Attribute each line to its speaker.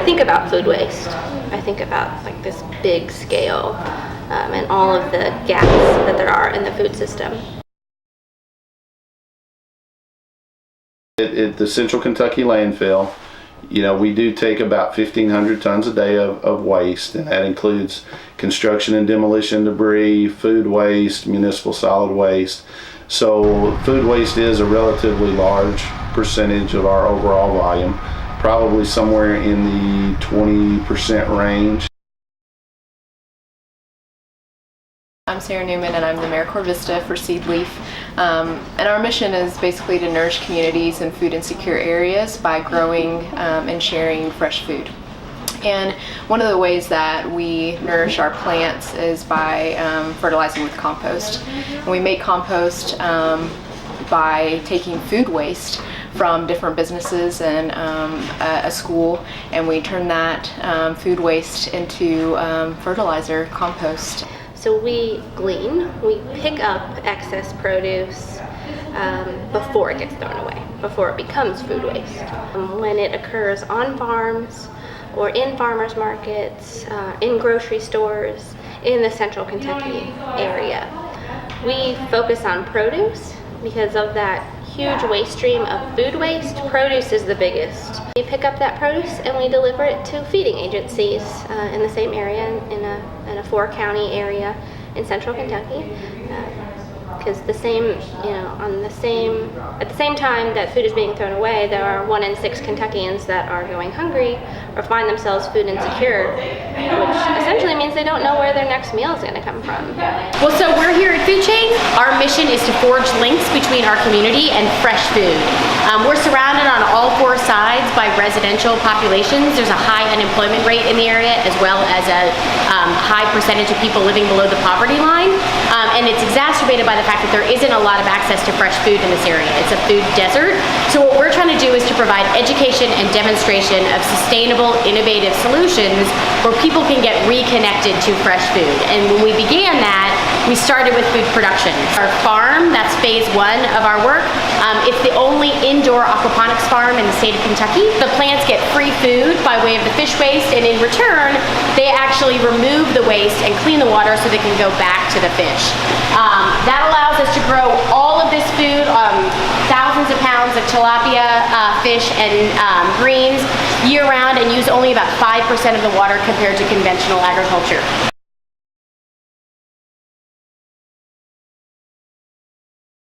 Speaker 1: I think about food waste, I think about like this big scale and all of the gaps that there are in the food system.
Speaker 2: At the Central Kentucky landfill, we do take about 1,500 tons a day of waste, and that includes construction and demolition debris, food waste, municipal solid waste. So food waste is a relatively large percentage of our overall volume, probably somewhere in the 20% range.
Speaker 3: I'm Sarah Newman, and I'm the AmeriCorps Vista for Seed Leaf. And our mission is basically to nourish communities in food insecure areas by growing and sharing fresh food. And one of the ways that we nourish our plants is by fertilizing with compost. And we make compost by taking food waste from different businesses and a school, and we turn that food waste into fertilizer, compost.
Speaker 1: So we glean, we pick up excess produce before it gets thrown away, before it becomes food waste. When it occurs on farms or in farmers markets, in grocery stores, in the Central Kentucky area. We focus on produce because of that huge waste stream of food waste. Produce is the biggest. We pick up that produce and we deliver it to feeding agencies in the same area, in a 4-county area in Central Kentucky. Because at the same time that food is being thrown away, there are 1 in 6 Kentuckians that are going hungry or find themselves food insecure, which essentially means they don't know where their next meal is going to come from.
Speaker 4: Well, so we're here at Food Chain. Our mission is to forge links between our community and fresh food. We're surrounded on all 4 sides by residential populations. There's a high unemployment rate in the area, as well as a high percentage of people living below the poverty line. And it's exacerbated by the fact that there isn't a lot of access to fresh food in this area. It's a food desert. So what we're trying to do is to provide education and demonstration of sustainable, innovative solutions where people can get reconnected to fresh food. And when we began that, we started with food production. Our farm, that's phase 1 of our work. It's the only indoor aquaponics farm in the state of Kentucky. The plants get free food by way of the fish waste, and in return, they actually remove the waste and clean the water so they can go back to the fish. That allows us to grow all of this food, thousands of pounds of tilapia fish and greens year-round, and use only about 5% of the water compared to conventional agriculture.